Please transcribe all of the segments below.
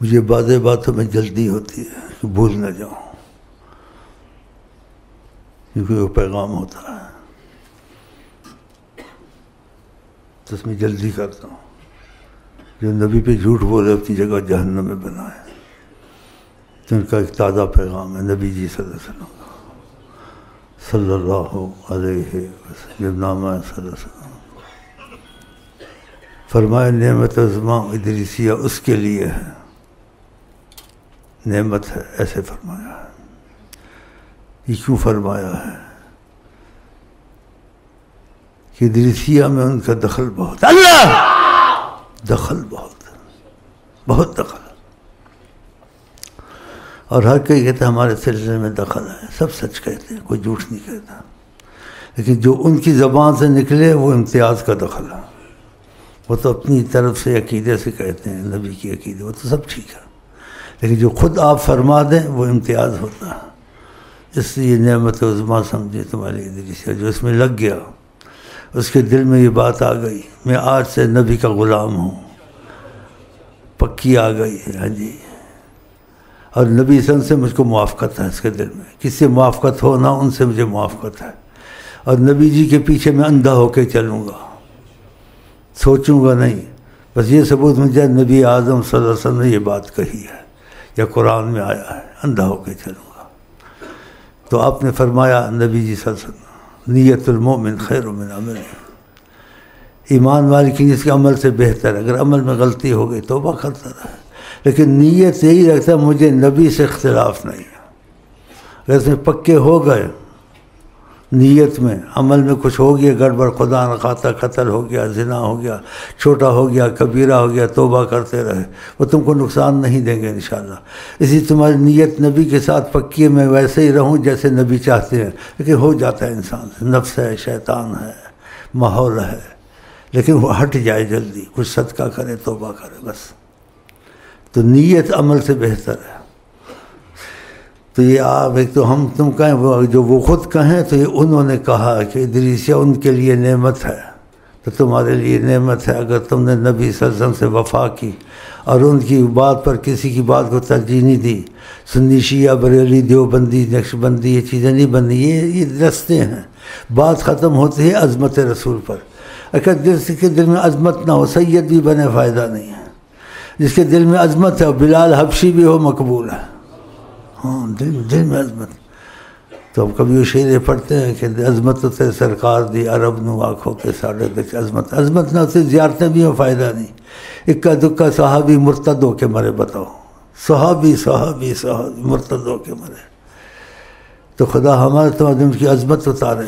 مجھے بعض باتوں میں جلدی ہوتی ہے کہ بھول نہ جاؤں، کیونکہ وہ پیغام ہوتا ہے تو اس میں جلدی کرتا ہوں. جو نبی پہ جھوٹ بولے اپنی جگہ جہنم میں بنائے، تو ان کا ایک تازہ پیغام ہے نبی جی صلی اللہ علیہ وسلم کا، صلی اللہ علیہ وسلم. نامہ صلی اللہ علیہ وسلم فرمایا نعمت عظمیٰ ادریسیہ اس کے لیے ہے، نعمت ہے، ایسے فرمایا ہے. یہ کیوں فرمایا ہے کہ ادریسیہ میں ان کا دخل بہت، اللہ دخل بہت دخل. اور ہر کوئی کہتا ہے ہمارے سلسلے میں دخل ہے، سب سچ کہتے ہیں، کوئی جھوٹ نہیں کہتا، لیکن جو ان کی زبان سے نکلے وہ امتیاز کا دخل ہے. وہ تو اپنی طرف سے عقیدے سے کہتے ہیں نبی کی عقیدے، وہ تو سب ٹھیک ہے، لیکن جو خود آپ فرما دیں وہ امتیاز ہوتا ہے. اس لیے نعمت عظمیٰ سمجھے تمہاری ادریسیہ، جو اس میں لگ گیا اس کے دل میں یہ بات آ گئی میں آج سے نبی کا غلام ہوں، پکی آ گئی ہے. ہاں جی. اور نبی صلی اللہ علیہ وسلم سے مجھ کو موافقت ہے، اس کے دل میں کس سے موافقت ہو نہ ان سے مجھے موافقت ہے. اور نبی جی کے پیچھے میں اندھا ہو کے چلوں گا، سوچوں گا نہیں. بس یہ ثبوت مجھے نبی اعظم صلی اللہ علیہ وسلم نے یہ بات کہی ہے یا قرآن میں آیا ہے، اندھا ہو کے چلوں گا. تو آپ نے فرمایا نبی جی صلی اللہ علیہ وسلم نیت المؤمن خیر من عمل، ایمان والے کی جس کے عمل سے بہتر ہے. اگر عمل میں غلطی ہو گئی توبہ کرتا رہے، لیکن نیت یہی رکھتا ہے مجھے نبی سے اختلاف نہیں ہے. اگر اس میں پکے ہو گئے نیت میں، عمل میں کچھ ہو گیا گڑبڑ، خدا نہ خواستہ قتل ہو گیا، زنا ہو گیا، چھوٹا ہو گیا، کبیرہ ہو گیا، توبہ کرتے رہے، وہ تم کو نقصان نہیں دیں گے انشاءاللہ. اسی تمہاری نیت نبی کے ساتھ پکی ہے، میں ویسے ہی رہوں جیسے نبی چاہتے ہیں. لیکن ہو جاتا ہے انسان سے، نفس ہے، شیطان ہے، ماحول ہے، لیکن وہ ہٹ جائے جلدی، کچھ صدقہ کرے، توبہ کرے بس. تو نیت عمل سے بہتر ہے. تو یہ آپ ایک تو ہم تم کہیں، وہ جو وہ خود کہیں تو یہ انہوں نے کہا کہ ادریسیہ ان کے لیے نعمت ہے، تو تمہارے لیے نعمت ہے اگر تم نے نبی صلی اللہ علیہ وسلم سے وفا کی اور ان کی بات پر کسی کی بات کو ترجیح نہیں دی. سنی شیعہ بریلی دیوبندی نقشبندی یہ چیزیں نہیں بنی، یہ رستے ہیں. بات ختم ہوتی ہے عظمت رسول پر. اگر جس کے دل میں عظمت نہ ہو سید بھی بنے فائدہ نہیں ہے. جس کے دل میں عظمت ہے بلال حبشی بھی ہو مقبول ہے. ہاں دل میں عظمت. تو ہم کبھی وہ شعر پڑھتے ہیں کہ عظمت تے سرکار دی عرب نو آنکھوں کے ساڑے دیکھ. عظمت نہ ہوتی زیارتیں بھی ہوں فائدہ نہیں. اکا دکا صحابی مرتد ہو کے مرے، بتاؤ صحابی مرتد ہو کے مرے. تو خدا ہمارے تمہارے ان کی عظمت اتارے.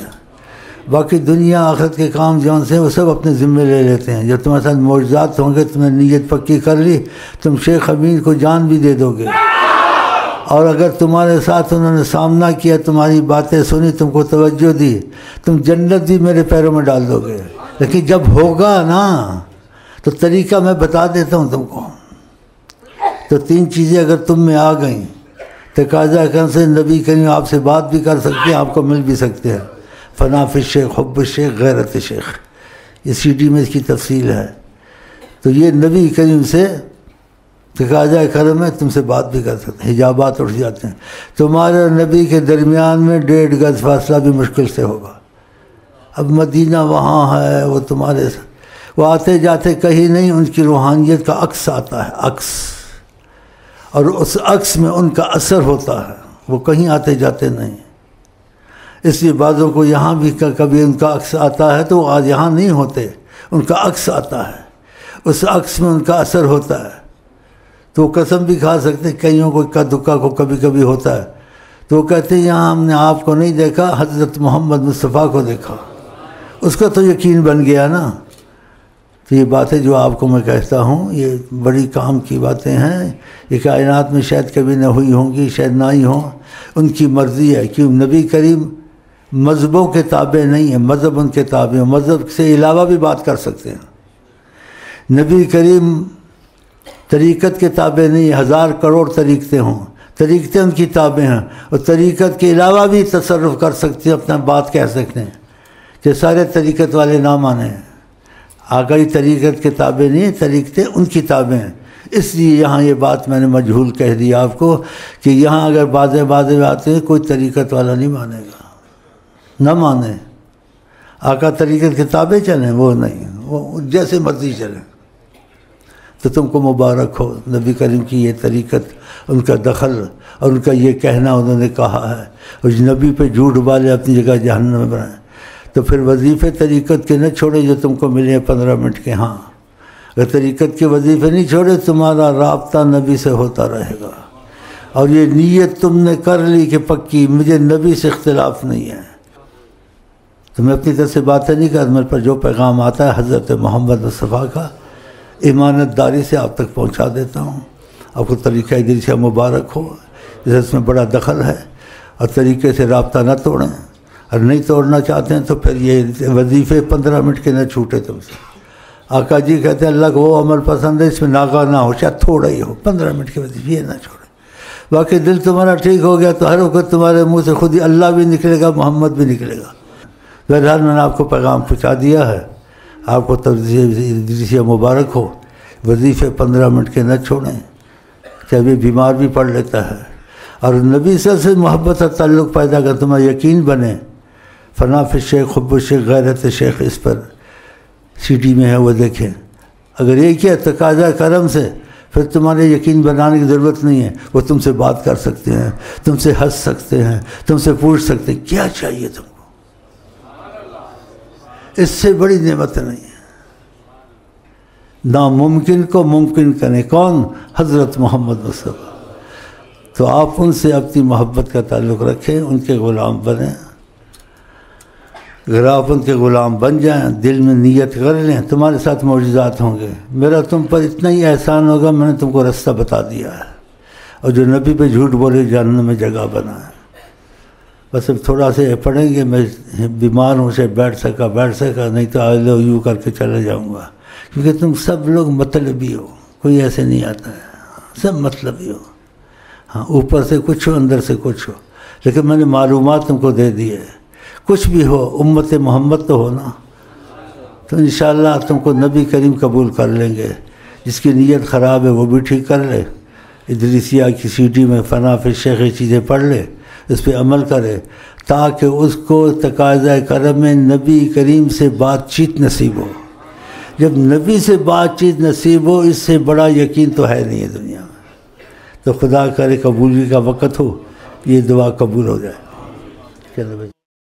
باقی دنیا آخرت کے کام جون سے وہ سب اپنے ذمے لے لیتے ہیں. جب تمہارے ساتھ معجزات ہوں گے، تم نے نیت پکی کر لی، تم شیخ امین کو جان بھی دے دو گے. اور اگر تمہارے ساتھ انہوں نے سامنا کیا، تمہاری باتیں سنی، تم کو توجہ دی، تم جنت بھی میرے پیروں میں ڈال دو گے. لیکن جب ہوگا نا تو طریقہ میں بتا دیتا ہوں تم کو. تو 3 چیزیں اگر تم میں آ گئیں، تقاضا کرنے سے نبی کریم آپ سے بات بھی کر سکتے ہیں، آپ کو مل بھی سکتے ہیں. فنا فی الشیخ، حب الشیخ، غیرت شیخ، یہ سی ڈی میں اس کی تفصیل ہے. تو یہ نبی کریم سے تقاضا کرم ہے، تم سے بات بھی کر سکتے ہیں، حجابات اٹھ جاتے ہیں. تمہارے اور نبی کے درمیان میں 1.5 گز فاصلہ بھی مشکل سے ہوگا. اب مدینہ وہاں ہے، وہ تمہارے وہ آتے جاتے کہیں نہیں، ان کی روحانیت کا عکس آتا ہے، عکس، اور اس عکس میں ان کا اثر ہوتا ہے، وہ کہیں آتے جاتے نہیں. اس لیے بعضوں کو یہاں بھی کبھی ان کا عکس آتا ہے تو وہ آج یہاں نہیں ہوتے، ان کا عکس آتا ہے، اس عکس میں ان کا اثر ہوتا ہے. تو وہ قسم بھی کھا سکتے ہیں. کئیوں کو اکا دکا کو کبھی کبھی ہوتا ہے تو وہ کہتے ہیں یہاں ہم نے آپ کو نہیں دیکھا، حضرت محمد مصطفیٰ کو دیکھا. اس کا تو یقین بن گیا نا. تو یہ باتیں جو آپ کو میں کہتا ہوں یہ بڑی کام کی باتیں ہیں. یہ کائنات میں شاید کبھی نہ ہوئی ہوں گی، شاید نہ ہی ہوں. ان کی مرضی ہے. کیوں نبی کریم مذہبوں کے تابع نہیں ہیں، مذہب ان کے تابع ہیں. مذہب سے علاوہ بھی بات کر سکتے ہیں. نبی کریم طریقت کے تابع نہیں، 1000 کروڑ طریقتیں ہوں، طریقتیں ان کی تابع ہیں. اور طریقت کے علاوہ بھی تصرف کر سکتے ہیں، اپنا بات کہہ سکتے ہیں. کہ سارے طریقت والے نہ مانے، آگاہی طریقت کے تابع نہیں، طریقتیں ان کی تابع ہیں. اس لیے یہاں یہ بات میں نے مجہول کہہ دی آپ کو کہ یہاں اگر بازے آتے ہیں کوئی طریقت والا نہیں مانے گا، نہ مانے، آقا طریقت کتابیں چلیں وہ نہیں، وہ جیسے مرضی چلیں، تو تم کو مبارک ہو۔ نبی کریم کی یہ طریقت، ان کا دخل اور ان کا یہ کہنا انہوں نے کہا ہے، اور نبی پہ جھوٹ بالے اپنی جگہ جہنم میں بنائیں، تو پھر وظیفے طریقت کے نہ چھوڑے جو تم کو ملے 15 منٹ کے۔ ہاں اگر طریقت کے وظیفے نہیں چھوڑے تمہارا رابطہ نبی سے ہوتا رہے گا، اور یہ نیت تم نے کر لی کہ پکی مجھے نبی سے اختلاف نہیں ہے، تو میں اپنی طرف سے باتیں نہیں کرتا، میرے پر جو پیغام آتا ہے حضرت محمد مصطفیٰ کا امانت داری سے آپ تک پہنچا دیتا ہوں۔ آپ کو طریقہ ادریسیہ مبارک ہو، اس میں بڑا دخل ہے، اور طریقے سے رابطہ نہ توڑیں، اور نہیں توڑنا چاہتے ہیں تو پھر یہ وظیفے 15 منٹ کے نہ چھوٹے تم سے۔ آقا جی کہتے ہیں اللہ کو وہ عمل پسند ہے اس میں ناغہ نہ ہو، چاہے تھوڑا ہی ہو، 15 منٹ کے وظیفے یہ نہ چھوڑے۔ باقی دل تمہارا ٹھیک ہو گیا تو ہر وقت تمہارے منہ سے خود ہی اللہ بھی نکلے گا، محمد بھی نکلے گا۔ بہرحال میں نے آپ کو پیغام پہنچا دیا ہے، آپ کو ادریسیہ مبارک ہو، وظیفے 15 منٹ کے نہ چھوڑیں، چاہے بھی بیمار بھی پڑھ لیتا ہے، اور نبی صلی اللہ علیہ وسلم سے محبت اور تعلق پیدا کر تمہیں یقین بنے۔ فنا فی الشیخ حب الشیخ غیرت شیخ، اس پر سی ڈی میں ہے، وہ دیکھیں۔ اگر یہ کیا تقاضا کرم سے، پھر تمہارے یقین بنانے کی ضرورت نہیں ہے، وہ تم سے بات کر سکتے ہیں، تم سے ہنس سکتے ہیں، تم سے پوچھ سکتے ہیں کیا چاہیے تم کو، اس سے بڑی نعمت نہیں ہے۔ ناممکن کو ممکن کریں، کون؟ حضرت محمد مصطفیٰ۔ تو آپ ان سے اپنی محبت کا تعلق رکھیں، ان کے غلام بنیں۔ اگر آپ ان کے غلام بن جائیں، دل میں نیت کر لیں، تمہارے ساتھ معجزات ہوں گے۔ میرا تم پر اتنا ہی احسان ہوگا، میں نے تم کو رستہ بتا دیا ہے، اور جو نبی پہ جھوٹ بولے جہنم میں جگہ بنا ہے۔ بس اب تھوڑا سے پڑھیں گے، میں بیمار ہوں سے بیٹھ سکا، نہیں تو آئے لو یوں کر کے چلے جاؤں گا، کیونکہ تم سب لوگ مطلبی ہو، کوئی ایسے نہیں آتا ہے، سب مطلبی ہو۔ ہاں اوپر سے کچھ ہو، اندر سے کچھ ہو، لیکن میں نے معلومات تم کو دے دی ہے۔ کچھ بھی ہو، امت محمد تو ہو نا، تو انشاءاللہ تم کو نبی کریم قبول کر لیں گے۔ جس کی نیت خراب ہے وہ بھی ٹھیک کر لے، ادریسیہ کی سی ڈی میں فنا فی الشیخ چیزیں پڑھ لے، اس پہ عمل کرے، تاکہ اس کو تقاضۂ کرم میں نبی کریم سے بات چیت نصیب ہو۔ جب نبی سے بات چیت نصیب ہو، اس سے بڑا یقین تو ہے نہیں ہے دنیا میں۔ تو خدا کرے قبولی کا وقت ہو، یہ دعا قبول ہو جائے۔ چلو بھائی۔